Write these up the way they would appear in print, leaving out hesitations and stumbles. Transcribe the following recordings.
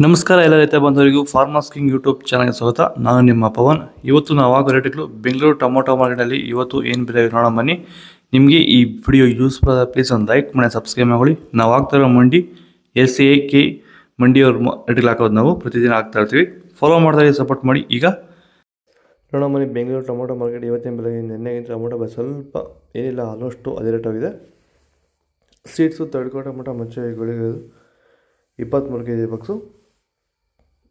ನಮಸ್ಕಾರ ಎಲ್ಲ ರೈತ ಬಂಧುವರಿಗೂ ಫಾರ್ಮರ್ಸ್ ಕಿಂಗ್ ಯೂಟ್ಯೂಬ್ ಚಾನಲ್ಗೆ ಸ್ವಾಗತ. ನಾನು ನಿಮ್ಮ ಪವನ್. ಇವತ್ತು ನಾವು ಆಗೋ ರೇಟ್ಗಳು ಬೆಂಗಳೂರು ಟೊಮೊಟೊ ಮಾರ್ಕೆಟಲ್ಲಿ ಇವತ್ತು ಏನು ಬೆಲೆ ನೋಡೋಣ ಬನ್ನಿ. ನಿಮಗೆ ಈ ವಿಡಿಯೋ ಯೂಸ್ಫುಲ್ ಆದ ಪ್ಲೀಸ್ ಒಂದು ಲೈಕ್ ಮಾಡಿ ಸಬ್ಸ್ಕ್ರೈಬ್ ಮಾಡಿ. ನಾವು ಆಗ್ತಾರೋ ಮಂಡಿ SAK ಮಂಡಿಯವ್ರ ರೇಟ್ಗಳು ಹಾಕೋದು ನಾವು ಪ್ರತಿದಿನ ಆಗ್ತಾ ಇರ್ತೀವಿ. ಫಾಲೋ ಮಾಡ್ತಾ ಸಪೋರ್ಟ್ ಮಾಡಿ. ಈಗ ನೋಡೋಣ ಬನ್ನಿ, ಬೆಂಗಳೂರು ಟೊಮೊಟೊ ಮಾರ್ಕೆಟ್ ಇವತ್ತಿನ ಬೆಲೆಗೆ ನಿನ್ನೆಗಿಂತ ಟೊಮೊಟೊ ಬೆಲೆ ಸ್ವಲ್ಪ ಏನಿಲ್ಲ, ಆಲ್ಮೋಸ್ಟು ಅದೇ ರೇಟ್ ಆಗಿದೆ. ಸೀಡ್ಸು ತಡ್ಕೋ ಟೊಮೊಟೊ ಮಚ್ಚೆಗಳಿಗೋದು 23 kg ಬಾಕ್ಸು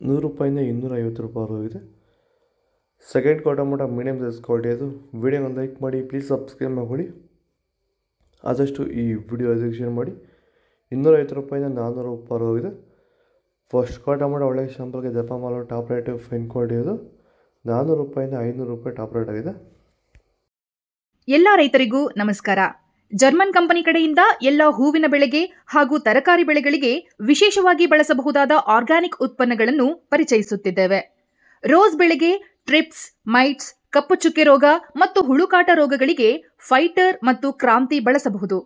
100 ರೂಪಾಯಿಂದ 250 ರೂಪಾಯಿ ಹೋಗಿದೆ. Second tomato medium size quality ಅದು. ವಿಡಿಯೋ ಒಂದು ಲೈಕ್ ಮಾಡಿ, ಪ್ಲೀಸ್ ಸಬ್ಸ್ಕ್ರೈಬ್ ಮಾಡಿ. ಆದಷ್ಟು ಈ ವಿಡಿಯೋ ಶೇರ್ ಮಾಡಿ. 250 ರೂಪಾಯಿಂದ 400 ರೂಪಾಯಿ ಹೋಗಿದೆ. ಫಸ್ಟ್ ಟೊಮೊಟೊ ಒಳ್ಳೆಯ ಶಾಂಪಲ್ಗೆ ದಪ್ಪ ಮಾಡೋ ಟಾಪ್ ರೇಟ್ ಫೈನ್ ಕ್ವಾಲಿಟಿ ಅದು 400 ರೂಪಾಯಿಂದ 500 ರೂಪಾಯಿ ಟಾಪ್ ರೇಟ್ ಆಗಿದೆ. ಎಲ್ಲ ರೈತರಿಗೂ ನಮಸ್ಕಾರ. ಜರ್ಮನ್ ಕಂಪನಿ ಕಡೆಯಿಂದ ಎಲ್ಲ ಹೂವಿನ ಬೆಳೆಗೆ ಹಾಗೂ ತರಕಾರಿ ಬೆಳೆಗಳಿಗೆ ವಿಶೇಷವಾಗಿ ಬಳಸಬಹುದಾದ ಆರ್ಗ್ಯಾನಿಕ್ ಉತ್ಪನ್ನಗಳನ್ನು ಪರಿಚಯಿಸುತ್ತಿದ್ದೇವೆ. ರೋಸ್ ಬೆಳೆಗೆ ಟ್ರಿಪ್ಸ್, ಮೈಟ್ಸ್, ಕಪ್ಪು ಚುಕ್ಕೆ ರೋಗ ಮತ್ತು ಹುಳುಕಾಟ ರೋಗಗಳಿಗೆ ಫೈಟರ್ ಮತ್ತು ಕ್ರಾಂತಿ ಬಳಸಬಹುದು.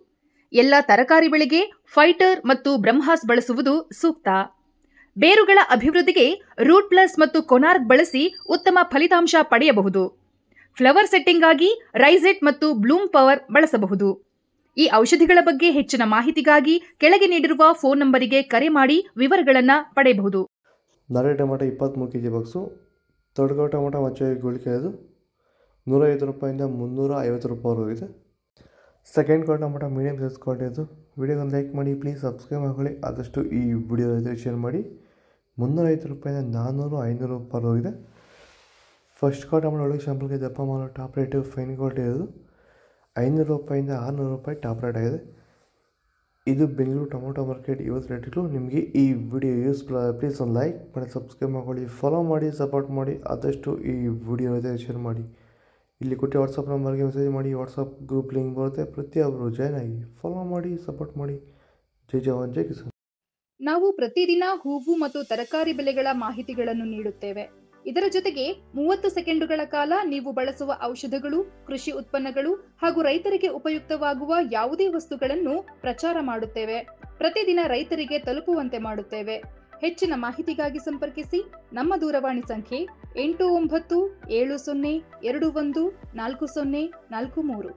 ಎಲ್ಲ ತರಕಾರಿ ಬೆಳೆಗೆ ಫೈಟರ್ ಮತ್ತು ಬ್ರಹ್ಮಾಸ್ ಬಳಸುವುದು ಸೂಕ್ತ. ಬೇರುಗಳ ಅಭಿವೃದ್ಧಿಗೆ ರೂಟ್ ಪ್ಲಸ್ ಮತ್ತು ಕೊನಾರ್ಕ್ ಬಳಸಿ ಉತ್ತಮ ಫಲಿತಾಂಶ ಪಡೆಯಬಹುದು. ಫ್ಲವರ್ ಸೆಟ್ಟಿಂಗ್ ಆಗಿ ರೈಸೆಟ್ ಮತ್ತು ಬ್ಲೂಮ್ ಪವರ್ ಬಳಸಬಹುದು. ಈ ಔಷಧಿಗಳ ಬಗ್ಗೆ ಹೆಚ್ಚಿನ ಮಾಹಿತಿಗಾಗಿ ಕೆಳಗೆ ನೀಡಿರುವ ಫೋನ್ ನಂಬರಿಗೆ ಕರೆ ಮಾಡಿ ವಿವರಗಳನ್ನು ಪಡೆಯಬಹುದು. ನಾಳೆ ಟೊಮೊಟೊ 23 kg ಬಾಕ್ಸು. ತೊಡಗೋ ಟೊಮೊಟೊ ಮಚ್ಚೆ ಗುಳಿಕೆ ಅದು 150 ರೂಪಾಯಿಂದ 350 ರೂಪಾಯಿ ಹೋಗಿದೆ. Second tomato medium size quality ಅದು. ವಿಡಿಯೋಗೊಂದು ಲೈಕ್ ಮಾಡಿ, ಪ್ಲೀಸ್ ಸಬ್ಸ್ಕ್ರೈಬ್ ಮಾಡಿ. ಆದಷ್ಟು ಈ ವಿಡಿಯೋ ಶೇರ್ ಮಾಡಿ. 350 ರೂಪಾಯಿಂದ 400-500 ರೂಪಾಯಿ ಹೋಗಿದೆ. ಫಸ್ಟ್ ಟೊಮೊಟೊ ಒಳಗೆ ಶಾಂಪಲ್ಗೆ ದಪ್ಪ ಮಾಡೋ ಟಾಪ್ ರೇಟ್ ಫೈನ್ ಕ್ವಾಲಿಟಿ ಅದು 500 ರೂಪಾಯಿಂದ 600 ರೂಪಾಯಿ ಟಾಪ್ ರೇಟ್ ಆಗಿದೆ. ಇದು ಬೆಂಗಳೂರು ಟೊಮೊಟೊ ಮಾರ್ಕೆಟ್ ಇವತ್ತು ರೇಟ್ಗಳು. ನಿಮಗೆ ಈ ವಿಡಿಯೋ ಯೂಸ್ಫುಲ್ ಆದ ಪ್ಲೀಸ್ ಒಂದು ಲೈಕ್ ಮಾಡಿ, ಸಬ್ಸ್ಕ್ರೈಬ್ ಮಾಡಿ, ಫಾಲೋ ಮಾಡಿ, ಸಪೋರ್ಟ್ ಮಾಡಿ. ಆದಷ್ಟು ಈ ವಿಡಿಯೋ ಶೇರ್ ಮಾಡಿ. ಇಲ್ಲಿ ಕೊಟ್ಟು ವಾಟ್ಸಪ್ ನಂಬರ್ಗೆ ಮೆಸೇಜ್ ಮಾಡಿ. ವಾಟ್ಸಪ್ ಗ್ರೂಪ್ ಲಿಂಕ್ ಬರುತ್ತೆ, ಪ್ರತಿಯೊಬ್ಬರು ಜಾಯ್ನ್ ಆಗಿ ಫಾಲೋ ಮಾಡಿ, ಸಪೋರ್ಟ್ ಮಾಡಿ. ಜೈ ಜವಾನ್, ಜೈ ಕಿಸಾನ್. ನಾವು ಪ್ರತಿದಿನ ಹೂವು ಮತ್ತು ತರಕಾರಿ ಬೆಲೆಗಳ ಮಾಹಿತಿಗಳನ್ನು ನೀಡುತ್ತೇವೆ. ಇದರ ಜೊತೆಗೆ 30 ಸೆಕೆಂಡುಗಳ ಕಾಲ ನೀವು ಬಳಸುವ ಔಷಧಗಳು, ಕೃಷಿ ಉತ್ಪನ್ನಗಳು ಹಾಗೂ ರೈತರಿಗೆ ಉಪಯುಕ್ತವಾಗುವ ಯಾವುದೇ ವಸ್ತುಗಳನ್ನು ಪ್ರಚಾರ ಮಾಡುತ್ತೇವೆ. ಪ್ರತಿದಿನ ರೈತರಿಗೆ ತಲುಪುವಂತೆ ಮಾಡುತ್ತೇವೆ. ಹೆಚ್ಚಿನ ಮಾಹಿತಿಗಾಗಿ ಸಂಪರ್ಕಿಸಿ. ನಮ್ಮ ದೂರವಾಣಿ ಸಂಖ್ಯೆ 8970214043.